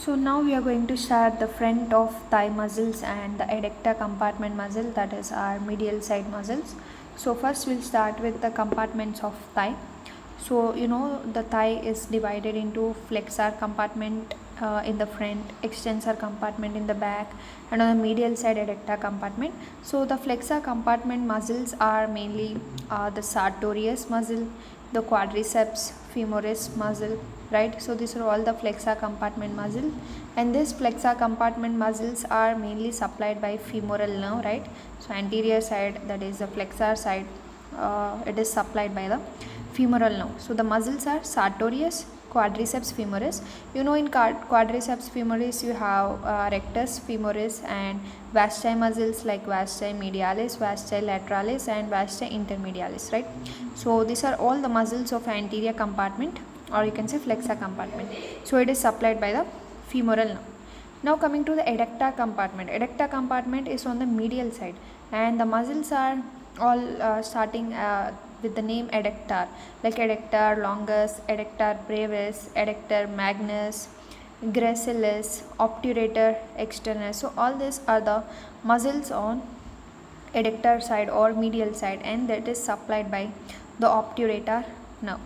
So now we are going to start the front of thigh muscles and the adductor compartment muscle, that is our medial side muscles. So first we'll start with the compartments of thigh. So the thigh is divided into flexor compartment in the front, extensor compartment in the back, and on the medial side adductor compartment. So the flexor compartment muscles are mainly the sartorius muscle, the quadriceps femoris muscle, right? So these are all the flexor compartment muscle, and this flexor compartment muscles are mainly supplied by femoral nerve, right? So anterior side, that is the flexor side, it is supplied by the femoral nerve. So the muscles are sartorius, quadriceps femoris. In quadriceps femoris you have rectus femoris and vasti muscles like vasti medialis, vasti lateralis, and vasti intermedialis, right? So these are all the muscles of anterior compartment, or you can say flexor compartment. So it is supplied by the femoral nerve. Now coming to the adductor compartment. Adductor compartment is on the medial side, and the muscles are all starting with the name adductor, like adductor longus, adductor brevis, adductor magnus, gracilis, obturator externus. So all these are the muscles on adductor side or medial side, and that is supplied by the obturator nerve.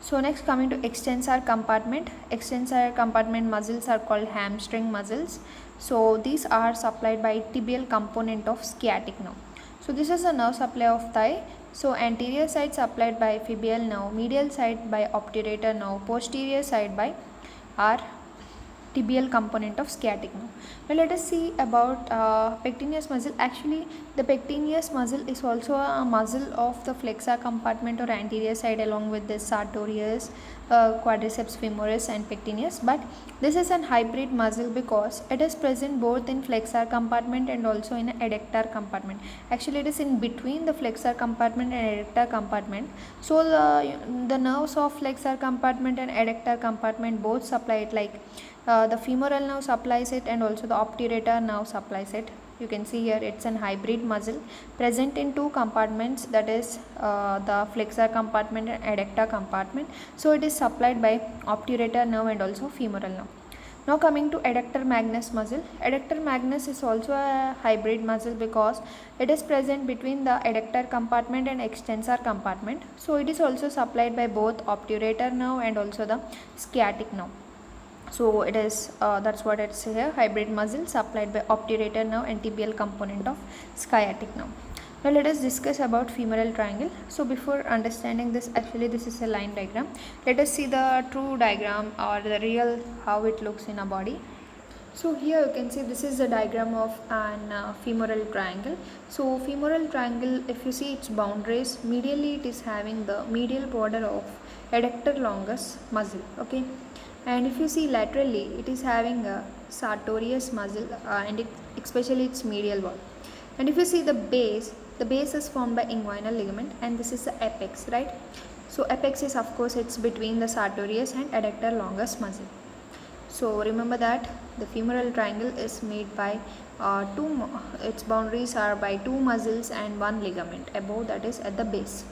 So next, coming to extensor compartment. Extensor compartment muscles are called hamstring muscles. So these are supplied by tibial component of sciatic nerve. So this is the nerve supply of thigh. So anterior side supplied by fibular nerve, medial side by obturator nerve, posterior side by our tibial component of sciatic nerve. Now let us see about pectineus muscle. Actually, the pectineus muscle is also a muscle of the flexor compartment or anterior side, along with the sartorius, quadriceps femoris, and pectineus. But this is an hybrid muscle because it is present both in flexor compartment and also in adductor compartment. Actually, it is in between the flexor compartment and adductor compartment. So the nerves of flexor compartment and adductor compartment both supply it, like the femoral nerve supplies it and also the obturator nerve supplies it. You can see here it's an hybrid muscle present in two compartments, that is the flexor compartment and adductor compartment. So it is supplied by obturator nerve and also femoral nerve. Now coming to adductor magnus muscle. Adductor magnus is also a hybrid muscle because it is present between the adductor compartment and extensor compartment. So it is also supplied by both obturator nerve and also the sciatic nerve. So it is that's what it's here, hybrid muscle supplied by obturator nerve and tibial component of sciatic nerve. Now let us discuss about femoral triangle. So before understanding this, actually this is a line diagram. Let us see the true diagram or the real how it looks in a body. So here you can see this is the diagram of an femoral triangle. So femoral triangle, if you see its boundaries, medially it is having the medial border of adductor longus muscle, okay, and if you see laterally it is having a sartorius muscle and especially its medial wall. And if you see the base is formed by inguinal ligament, and this is the apex, right? So apex is, of course, it's between the sartorius and adductor longus muscle. So remember that the femoral triangle is made by its boundaries are by two muscles and one ligament above, that is at the base.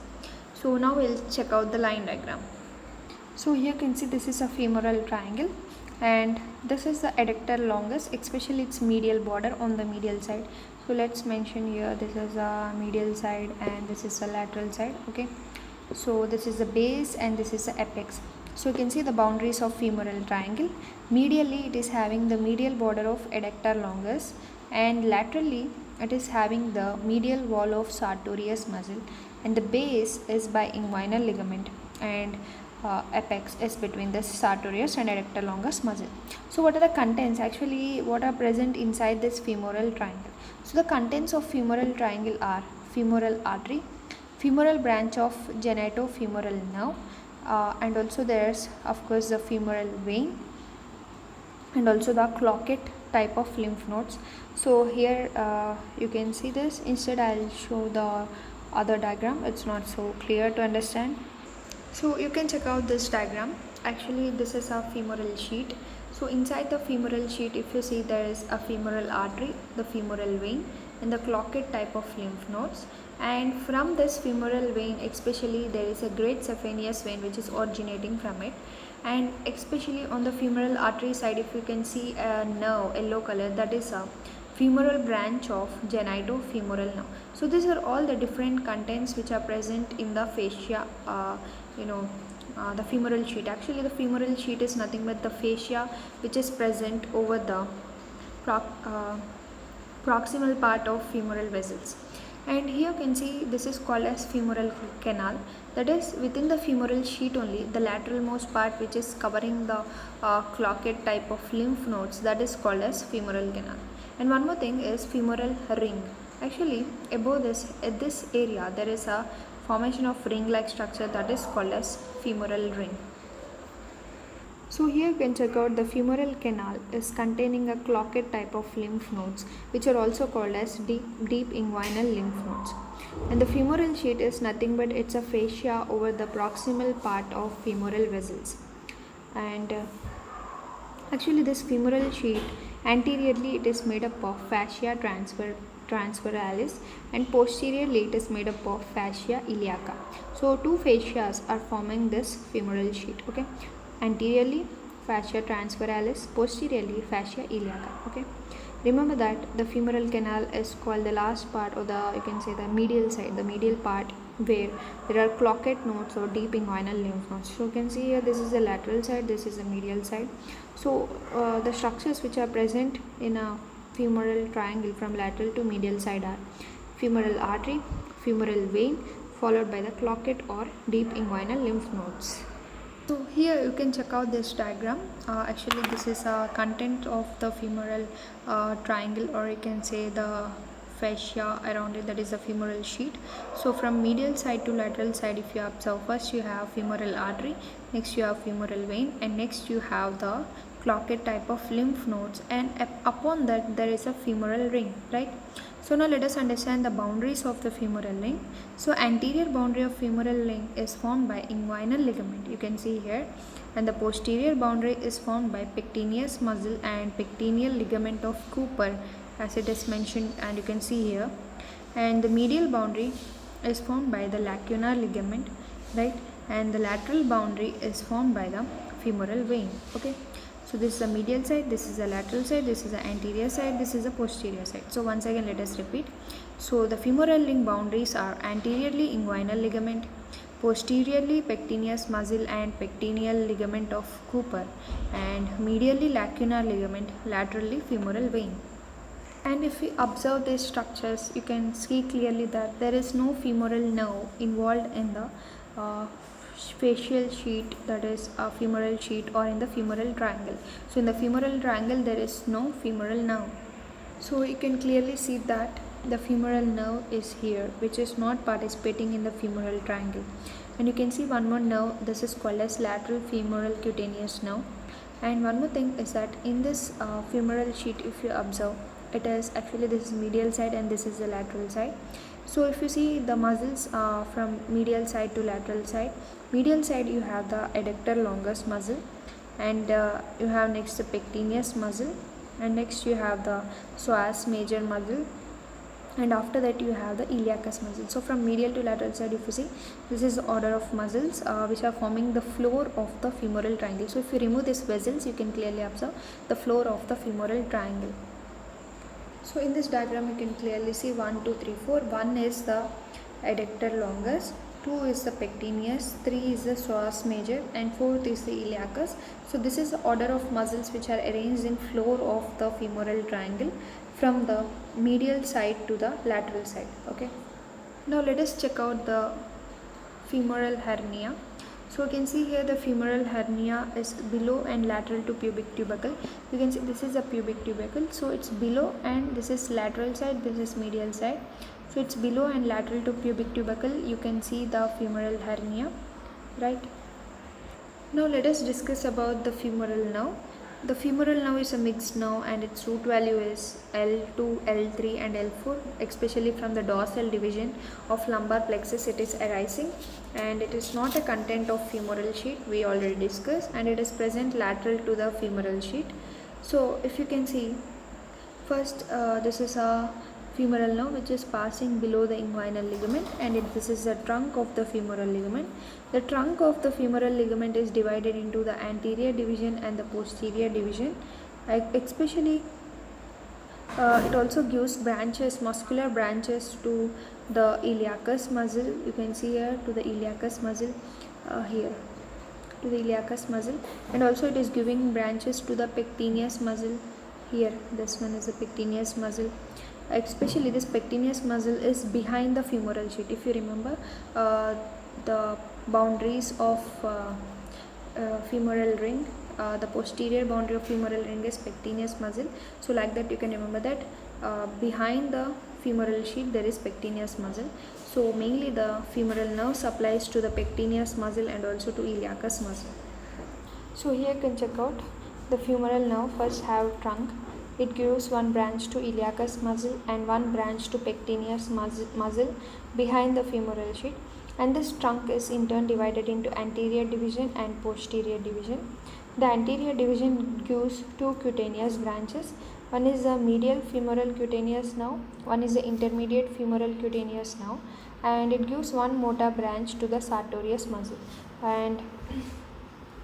So now we'll check out the line diagram. So here you can see this is a femoral triangle, and this is the adductor longus, especially its medial border on the medial side. So let's mention here this is a medial side and this is a lateral side, okay. So this is the base and this is the apex. So you can see the boundaries of femoral triangle. Medially it is having the medial border of adductor longus, and laterally it is having the medial wall of sartorius muscle, and the base is by inguinal ligament, and apex is between the sartorius and adductor longus muscle. So what are the contents, actually what are present inside this femoral triangle? So the contents of femoral triangle are femoral artery, femoral branch of genitofemoral nerve, and also there's of course the femoral vein, and also the cloquet type of lymph nodes. So here you can see this. Instead I'll show the other diagram, it's not so clear to understand. So you can check out this diagram. Actually this is a femoral sheet. So inside the femoral sheet, if you see, there is a femoral artery, the femoral vein, and the cloquet type of lymph nodes. And from this femoral vein especially, there is a great saphenous vein which is originating from it. And especially on the femoral artery side, if you can see a nerve, yellow color, that is a femoral branch of genitofemoral nerve. So these are all the different contents which are present in the fascia, the femoral sheet. Actually, the femoral sheet is nothing but the fascia which is present over the proximal part of femoral vessels. And here you can see this is called as femoral canal, that is within the femoral sheet only the lateral most part which is covering the cloquet type of lymph nodes, that is called as femoral canal. And one more thing is femoral ring. Actually above this, at this area, there is a formation of ring like structure that is called as femoral ring. So here you can check out the femoral canal is containing a cloquet type of lymph nodes which are also called as deep inguinal lymph nodes. And the femoral sheet is nothing but it's a fascia over the proximal part of femoral vessels. And actually this femoral sheet, anteriorly it is made up of fascia transveralis and posteriorly it is made up of fascia iliaca. So two fascias are forming this femoral sheet. Okay, anteriorly fascia transveralis, posteriorly fascia iliaca. Okay, remember that the femoral canal is called the last part, or the you can say the medial side, the medial part where there are cloquet nodes or deep inguinal lymph nodes. So you can see here this is the lateral side, this is the medial side. So the structures which are present in a femoral triangle from lateral to medial side are femoral artery, femoral vein, followed by the cloquet or deep inguinal lymph nodes. So here you can check out this diagram. Actually this is a content of the femoral triangle, or you can say the fascia around it, that is the femoral sheet. So from medial side to lateral side, if you observe, first you have femoral artery, next you have femoral vein, and next you have the cloquet type of lymph nodes, and upon that there is a femoral ring, right? So now let us understand the boundaries of the femoral ring. So anterior boundary of femoral ring is formed by inguinal ligament, you can see here, and the posterior boundary is formed by pectineus muscle and pectineal ligament of Cooper, as it is mentioned and you can see here. And the medial boundary is formed by the lacunar ligament, right? And the lateral boundary is formed by the femoral vein. Okay, so this is the medial side, this is the lateral side, this is the anterior side, this is the posterior side. So once again let us repeat. So the femoral ring boundaries are anteriorly inguinal ligament, posteriorly pectineus muscle and pectineal ligament of Cooper, and medially lacunar ligament, laterally femoral vein. And if we observe these structures, you can see clearly that there is no femoral nerve involved in the facial sheet, that is a femoral sheet, or in the femoral triangle. So in the femoral triangle there is no femoral nerve. So you can clearly see that the femoral nerve is here, which is not participating in the femoral triangle. And you can see one more nerve, this is called as lateral femoral cutaneous nerve. And one more thing is that in this femoral sheet, if you observe, it is actually, this is medial side and this is the lateral side. So if you see the muscles from medial side to lateral side, medial side you have the adductor longus muscle, and you have next the pectineus muscle, and next you have the psoas major muscle, and after that you have the iliacus muscle. So from medial to lateral side, if you see, this is the order of muscles which are forming the floor of the femoral triangle. So if you remove these vessels, you can clearly observe the floor of the femoral triangle. So in this diagram you can clearly see 1, 2, 3, 4. 1 is the adductor longus, 2 is the pectineus, 3 is the psoas major, and 4th is the iliacus. So this is the order of muscles which are arranged in floor of the femoral triangle from the medial side to the lateral side. Okay. Now let us check out the femoral hernia. So you can see here the femoral hernia is below and lateral to pubic tubercle. You can see this is a pubic tubercle, so it's below, and this is lateral side, this is medial side. So it's below and lateral to pubic tubercle. You can see the femoral hernia, right? Now let us discuss about the femoral nerve. The femoral nerve is a mixed nerve and its root value is L2, L3 and L4, especially from the dorsal division of lumbar plexus it is arising, and it is not a content of femoral sheet, we already discussed, and it is present lateral to the femoral sheet. So if you can see, first this is a femoral nerve which is passing below the inguinal ligament, and this is the trunk of the femoral ligament. The trunk of the femoral ligament is divided into the anterior division and the posterior division. Especially it also gives branches, muscular branches to the iliacus muscle. You can see here to the iliacus muscle, here to the iliacus muscle, and also it is giving branches to the pectineus muscle. Here this one is the pectineus muscle. Especially this pectineus muscle is behind the femoral sheath. If you remember, the boundaries of femoral ring, the posterior boundary of femoral ring is pectineus muscle. So like that you can remember that behind the femoral sheath there is pectineus muscle. So mainly the femoral nerve supplies to the pectineus muscle and also to iliacus muscle. So here you can check out the femoral nerve first have trunk. It gives one branch to iliacus muscle and one branch to pectineus muscle behind the femoral sheath, and this trunk is in turn divided into anterior division and posterior division. The anterior division gives two cutaneous branches. One is the medial femoral cutaneous nerve, one is the intermediate femoral cutaneous nerve, and it gives one motor branch to the sartorius muscle. And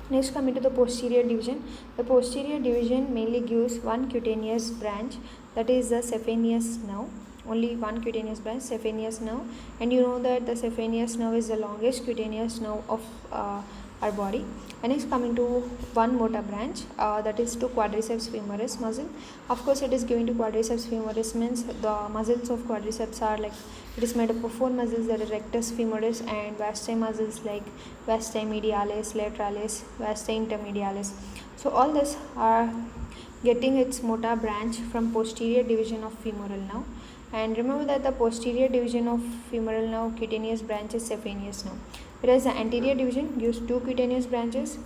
next, coming to the posterior division, the posterior division mainly gives one cutaneous branch, that is the saphenous nerve. Only one cutaneous branch, saphenous nerve, and you know that the saphenous nerve is the longest cutaneous nerve of our body. And next, coming to one motor branch, that is to quadriceps femoris muscle. Of course, it is given to quadriceps femoris means the muscles of quadriceps are like, it is made up of four muscles, that is rectus femoris and vastae muscles like vastae medialis, lateralis, vastae intermedialis. So all this are getting its motor branch from posterior division of femoral nerve. And remember that the posterior division of femoral nerve cutaneous branch is saphenous nerve, whereas the anterior division gives two cutaneous branches.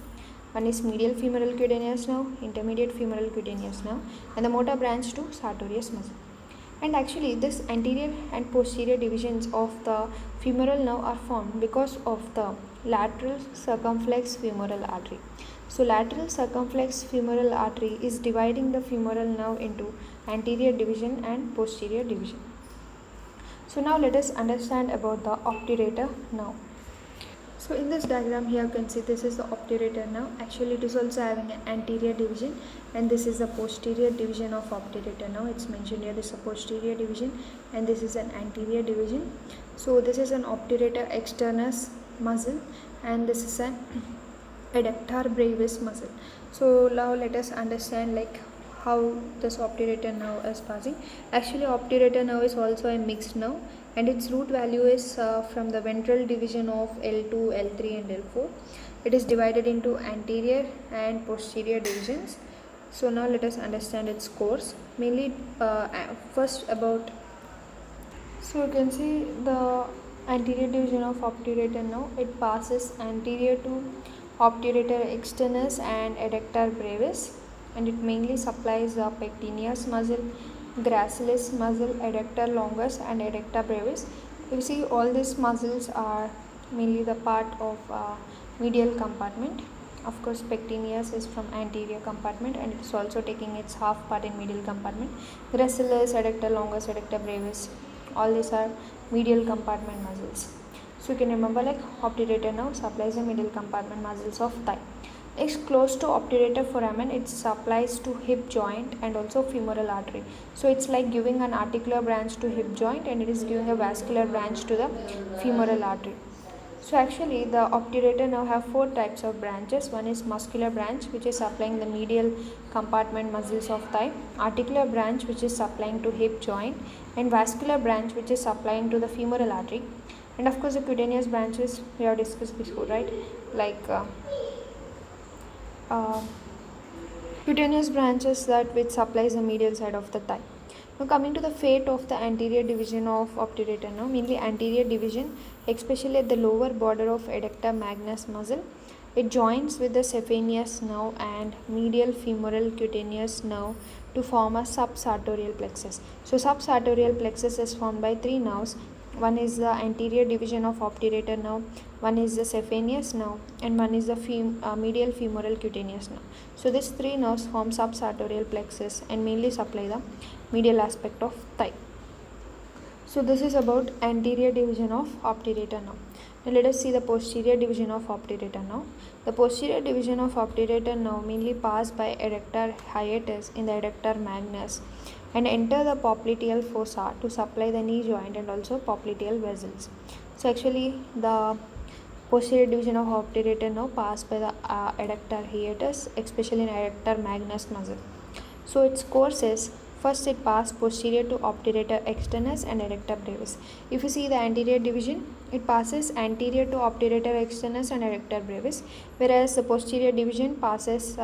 One is medial femoral cutaneous nerve, intermediate femoral cutaneous nerve, and the motor branch to sartorius muscle. And actually this anterior and posterior divisions of the femoral nerve are formed because of the lateral circumflex femoral artery. So lateral circumflex femoral artery is dividing the femoral nerve into anterior division and posterior division. So now let us understand about the obturator nerve. So in this diagram here you can see this is the obturator nerve. Actually it is also having an anterior division, and this is the posterior division of obturator nerve. It's mentioned here, this is a posterior division and this is an anterior division. So this is an obturator externus muscle and this is an adductor brevis muscle. So now let us understand like how this obturator nerve is passing. Actually obturator nerve is also a mixed nerve, and its root value is from the ventral division of L2, L3 and L4. It is divided into anterior and posterior divisions. So now let us understand its course. Mainly first about, so you can see the anterior division of obturator nerve. It passes anterior to obturator externus and adductor brevis, and it mainly supplies the pectineus muscle, gracilis muscle, adductor longus and adductor brevis. You see all these muscles are mainly the part of medial compartment. Of course pectineus is from anterior compartment and it is also taking its half part in medial compartment. Gracilis, adductor longus, adductor brevis, all these are medial compartment muscles. So you can remember like obturator nerve supplies the medial compartment muscles of thigh. Next, close to obturator foramen, it supplies to hip joint and also femoral artery. So it's like giving an articular branch to hip joint and it is giving a vascular branch to the femoral artery. So actually the obturator nerve have four types of branches. One is muscular branch which is supplying the medial compartment muscles of thigh, articular branch which is supplying to hip joint, and vascular branch which is supplying to the femoral artery. And of course the cutaneous branches we have discussed before, right? Like cutaneous branches that which supplies the medial side of the thigh. Now coming to the fate of the anterior division of obturator nerve, mainly anterior division, especially at the lower border of adductor magnus muscle. It joins with the saphenous nerve and medial femoral cutaneous nerve to form a subsartorial plexus. So subsartorial plexus is formed by three nerves. One is the anterior division of obturator nerve, one is the saphenous nerve, and one is the medial femoral cutaneous nerve. So these three nerves form subsartorial plexus and mainly supply the medial aspect of thigh. So this is about anterior division of obturator now. Now let us see the posterior division of obturator now. The posterior division of obturator now mainly pass by adductor hiatus in the adductor magnus and enter the popliteal fossa to supply the knee joint and also popliteal vessels. So actually the posterior division of obturator now pass by the adductor hiatus, especially in adductor magnus muscle. So its course is, first it passes posterior to obturator externus and adductor brevis. If you see the anterior division, it passes anterior to obturator externus and adductor brevis, whereas the posterior division passes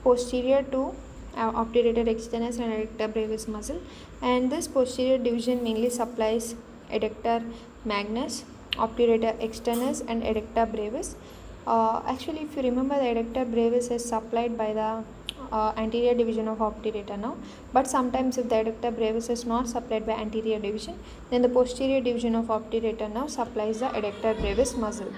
posterior to obturator externus and adductor brevis muscle, and this posterior division mainly supplies adductor magnus, obturator externus and adductor brevis. Actually, if you remember, the adductor brevis is supplied by the anterior division of obturator now, but sometimes if the adductor brevis is not supplied by anterior division, then the posterior division of obturator now supplies the adductor brevis muscle.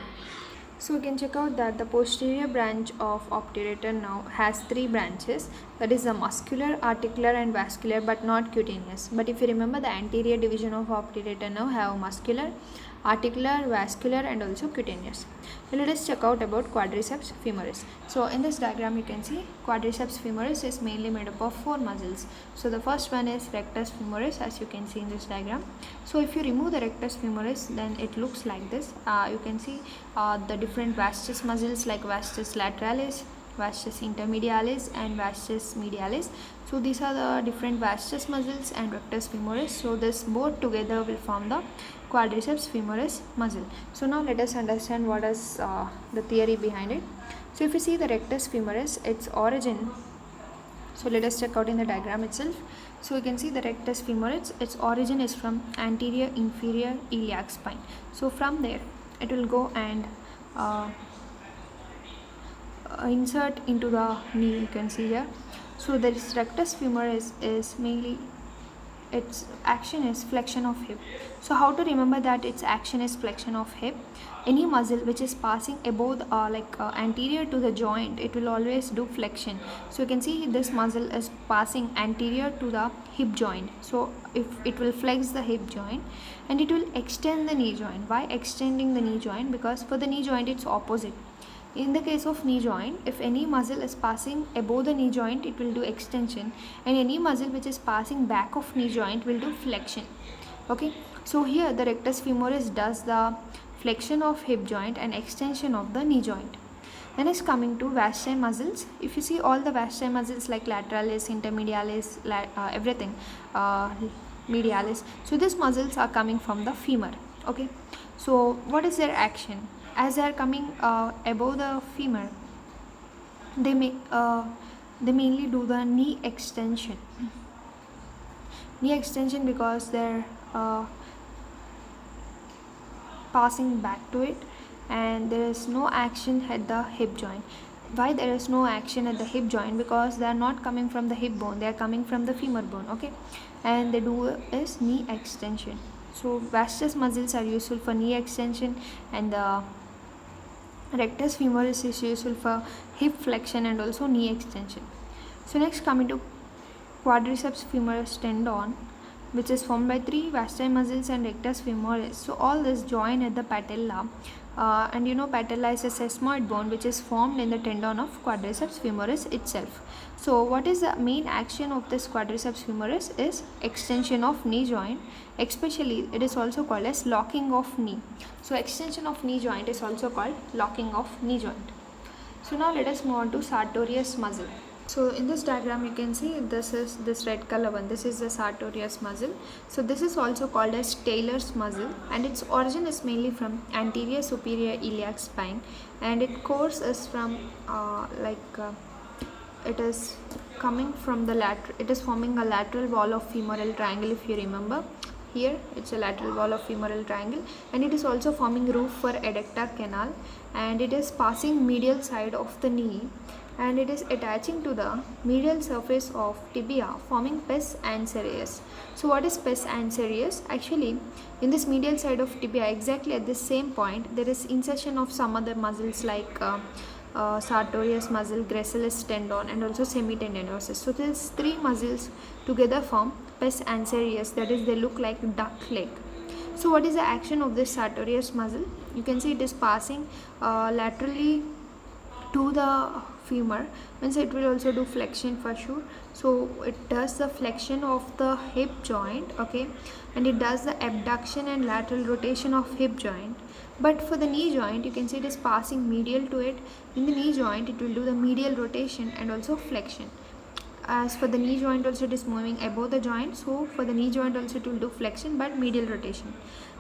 So we can check out that the posterior branch of obturator now has three branches, that is the muscular, articular and vascular, but not cutaneous. But if you remember, the anterior division of obturator now have muscular, articular, vascular and also cutaneous. Now let us check out about quadriceps femoris. So in this diagram you can see quadriceps femoris is mainly made up of four muscles. So the first one is rectus femoris, as you can see in this diagram. So if you remove the rectus femoris, then it looks like this. You can see the different vastus muscles like vastus lateralis, vastus intermedialis and vastus medialis. So these are the different vastus muscles and rectus femoris. So this both together will form the quadriceps femoris muscle. So now let us understand what is the theory behind it. So if you see the rectus femoris, its origin, so let us check out in the diagram itself. So you can see the rectus femoris, its origin is from anterior inferior iliac spine. So from there it will go and insert into the knee, you can see here. So this rectus femoris is mainly, its action is flexion of hip. So how to remember that its action is flexion of hip? Any muscle which is passing above the, anterior to the joint, it will always do flexion. So you can see this muscle is passing anterior to the hip joint. So if it will flex the hip joint and it will extend the knee joint. Why extending the knee joint? Because for the knee joint it's opposite. In the case of knee joint, if any muscle is passing above the knee joint, it will do extension, and any muscle which is passing back of knee joint will do flexion. Okay, so here the rectus femoris does the flexion of hip joint and extension of the knee joint. Then is coming to vasti muscles. If you see all the vasti muscles like lateralis, intermedialis, everything, medialis, so these muscles are coming from the femur. Okay, so what is their action? As they are coming above the femur, they mainly do the knee extension. Knee extension because they're passing back to it, and there is no action at the hip joint. Why there is no action at the hip joint? Because they are not coming from the hip bone, they are coming from the femur bone. Okay, and they do is knee extension. So vastus muscles are useful for knee extension, and the rectus femoris is useful for hip flexion and also knee extension. So next coming to quadriceps femoris tendon, which is formed by three vasti muscles and rectus femoris. So all this join at the patella, and you know patella is a sesamoid bone which is formed in the tendon of quadriceps femoris itself. So what is the main action of this quadriceps femoris is extension of knee joint, especially it is also called as locking of knee. So extension of knee joint is also called locking of knee joint. So now let us move on to sartorius muscle. So in this diagram you can see this is this red color one, this is the sartorius muscle. So this is also called as Taylor's muscle, and its origin is mainly from anterior superior iliac spine, and its course is from it is coming from the lateral, it is forming a lateral wall of femoral triangle. If you remember, here it's a lateral wall of femoral triangle, and it is also forming roof for adductor canal, and it is passing medial side of the knee, and it is attaching to the medial surface of tibia, forming pes anserius. So what is pes anserius? Actually in this medial side of tibia, exactly at this same point, there is insertion of some other muscles like sartorius muscle, gracilis tendon, and also semitendinosus. So these three muscles together form pes anserius, that is, they look like duck leg. So what is the action of this sartorius muscle? You can see it is passing laterally to the femur, means it will also do flexion for sure. So it does the flexion of the hip joint, okay, and it does the abduction and lateral rotation of hip joint. But for the knee joint, you can see it is passing medial to it. In the knee joint, it will do the medial rotation and also flexion. As for the knee joint also, it is moving above the joint, so for the knee joint also it will do flexion but medial rotation.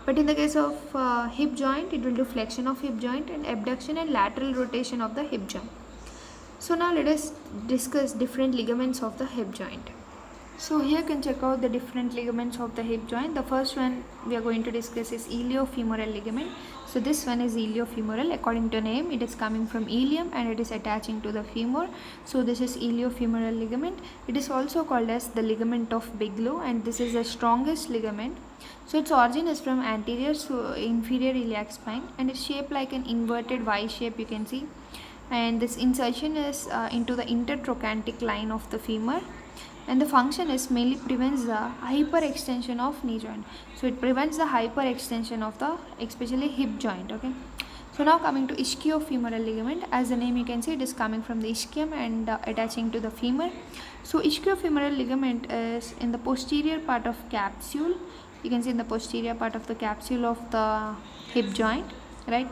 But in the case of hip joint, it will do flexion of hip joint and abduction and lateral rotation of the hip joint. So now let us discuss different ligaments of the hip joint. So here you can check out the different ligaments of the hip joint. The first one we are going to discuss is iliofemoral ligament. So this one is iliofemoral. According to name, it is coming from ilium and it is attaching to the femur. So this is iliofemoral ligament. It is also called as the ligament of Bigelow, and this is the strongest ligament. So its origin is from anterior to inferior iliac spine and it's shaped like an inverted Y shape, you can see. And this insertion is into the intertrochanteric line of the femur. And the function is mainly prevents the hyperextension of knee joint. So it prevents the hyperextension of the especially hip joint, okay. So now coming to ischiofemoral ligament, as the name you can see, it is coming from the ischium and attaching to the femur. So ischiofemoral ligament is in the posterior part of capsule. You can see in the posterior part of the capsule of the hip joint, right.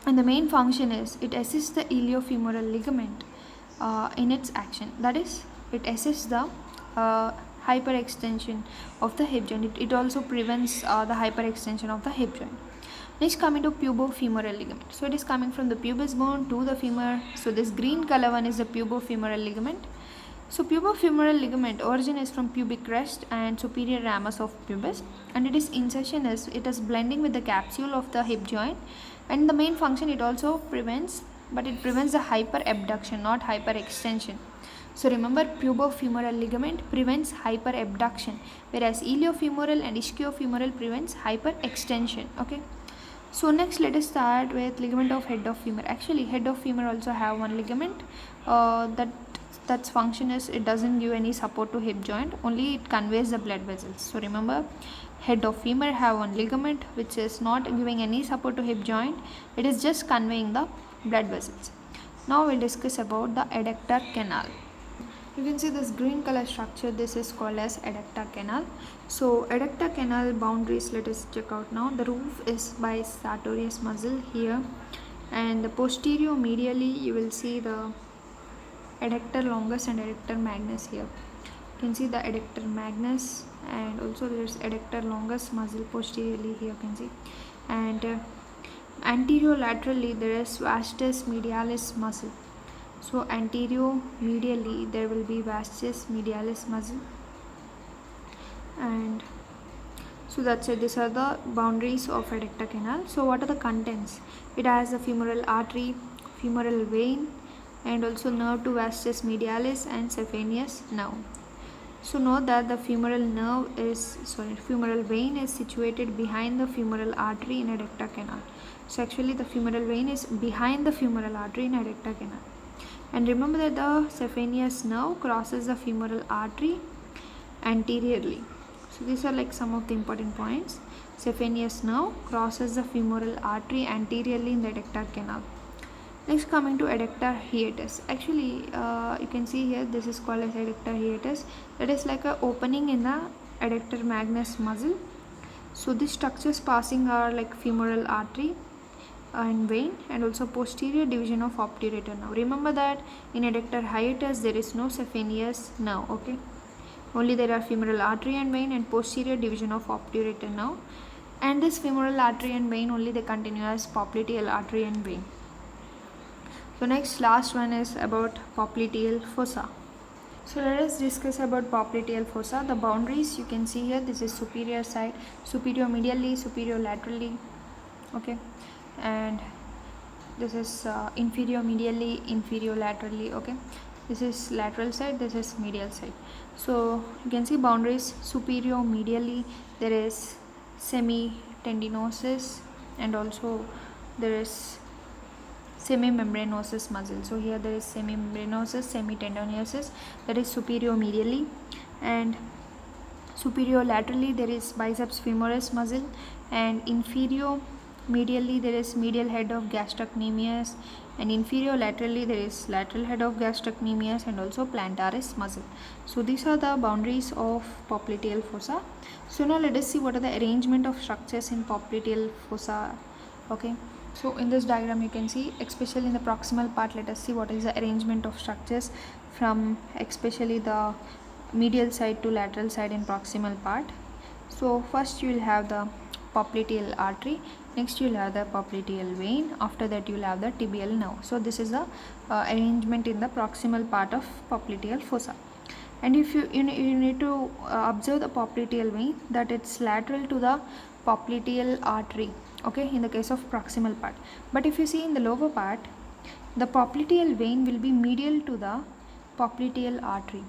And the main function is it assists the iliofemoral ligament in its action, that is, it assists the hyperextension of the hip joint. It also prevents the hyperextension of the hip joint. Next, coming to pubofemoral ligament. So it is coming from the pubis bone to the femur. So this green color one is the pubofemoral ligament. So pubofemoral ligament origin is from pubic crest and superior ramus of pubis, and it is insertion is it is blending with the capsule of the hip joint, and the main function it also prevents, but it prevents the hyperabduction, not hyperextension. So remember, pubofemoral ligament prevents hyperabduction, whereas iliofemoral and ischiofemoral prevents hyperextension, okay. So next let us start with ligament of head of femur. Actually head of femur also have one ligament that's function is it doesn't give any support to hip joint, only it conveys the blood vessels. So remember, head of femur have one ligament which is not giving any support to hip joint, it is just conveying the blood vessels. Now we'll discuss about the adductor canal. You can see this green color structure, this is called as adductor canal. So adductor canal boundaries, let us check out now. The roof is by sartorius muscle here, and the posterior medially you will see the adductor longus and adductor magnus here. You can see the adductor magnus, and also there's adductor longus muscle posteriorly here, you can see. And anterolaterally there is vastus medialis muscle. So anterior medially there will be vastus medialis muscle, and so that's it. These are the boundaries of adductor canal. So what are the contents? It has a femoral artery, femoral vein, and also nerve to vastus medialis and saphenous nerve. So note that the femoral vein is situated behind the femoral artery in adductor canal. So actually the femoral vein is behind the femoral artery in adductor canal. And remember that the saphenous nerve crosses the femoral artery anteriorly. So these are like some of the important points. Saphenous nerve crosses the femoral artery anteriorly in the adductor canal. Next, coming to adductor hiatus. Actually you can see here this is called as adductor hiatus. That is like a opening in the adductor magnus muscle. So these structures passing are like femoral artery and vein, and also posterior division of obturator nerve. Remember that in adductor hiatus there is no saphenous nerve, okay. Only there are femoral artery and vein and posterior division of obturator nerve, and this femoral artery and vein only they continue as popliteal artery and vein. So next, last one is about popliteal fossa. So let us discuss about popliteal fossa. The boundaries you can see here, this is superior side, superior medially, superior laterally, okay, and this is inferior medially, inferior laterally, okay. This is lateral side, this is medial side. So you can see boundaries. Superior medially there is semitendinosus, and also there is semimembranosus muscle. So here there is semimembranosus, semitendinosus, that is superior medially, and superior laterally there is biceps femoris muscle, and inferior medially there is medial head of gastrocnemius, and inferior laterally there is lateral head of gastrocnemius, and also plantaris muscle. So these are the boundaries of popliteal fossa. So now let us see what are the arrangement of structures in popliteal fossa. Okay, so in this diagram you can see, especially in the proximal part, let us see what is the arrangement of structures from especially the medial side to lateral side in proximal part. So first you will have the popliteal artery, next you will have the popliteal vein, after that you will have the tibial nerve. So this is the arrangement in the proximal part of popliteal fossa. And if you need to observe the popliteal vein, that it's lateral to the popliteal artery, okay, in the case of proximal part. But if you see in the lower part, the popliteal vein will be medial to the popliteal artery.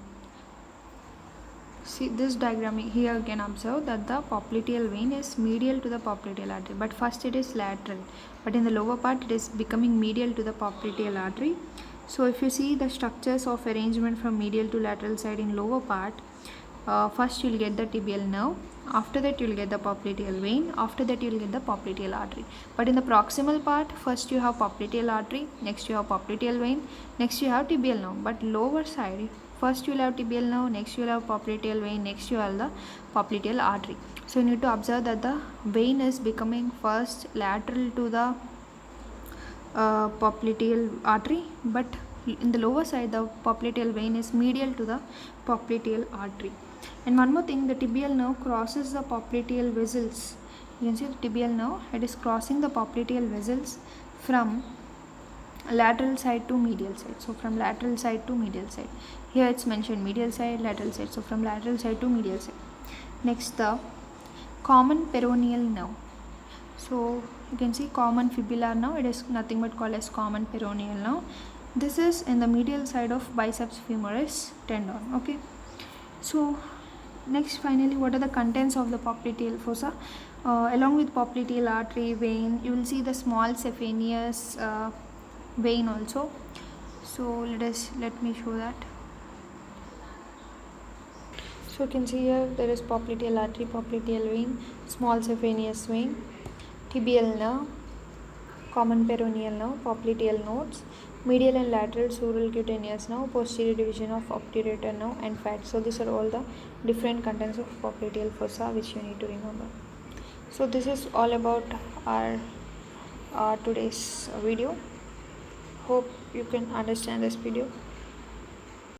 See this diagram here, you can observe that the popliteal vein is medial to the popliteal artery, but first it is lateral, but in the lower part it is becoming medial to the popliteal artery. So if you see the structures of arrangement from medial to lateral side in lower part, first you will get the tibial nerve, after that you will get the popliteal vein, after that you will get the popliteal artery. But in the proximal part, first you have popliteal artery, next you have popliteal vein, next you have tibial nerve. But lower side, first you will have tibial nerve, next you will have popliteal vein, next you have the popliteal artery. So you need to observe that the vein is becoming first lateral to the popliteal artery, but in the lower side the popliteal vein is medial to the popliteal artery. And one more thing, the tibial nerve crosses the popliteal vessels. You can see the tibial nerve, it is crossing the popliteal vessels from lateral side to medial side. So from lateral side to medial side, here it's mentioned medial side, lateral side, so from lateral side to medial side. Next, the common peroneal nerve. So you can see common fibular nerve, it is nothing but called as common peroneal nerve. This is in the medial side of biceps femoris tendon. Okay, so next, finally, what are the contents of the popliteal fossa? Along with popliteal artery, vein, you will see the small saphenous vein also. So let me show that. So you can see here there is popliteal artery, popliteal vein, small saphenous vein, tibial nerve, common peroneal nerve, popliteal nodes, medial and lateral sural cutaneous nerve, posterior division of obturator nerve, and fat. So these are all the different contents of popliteal fossa which you need to remember. So this is all about our today's video. Hope you can understand this video.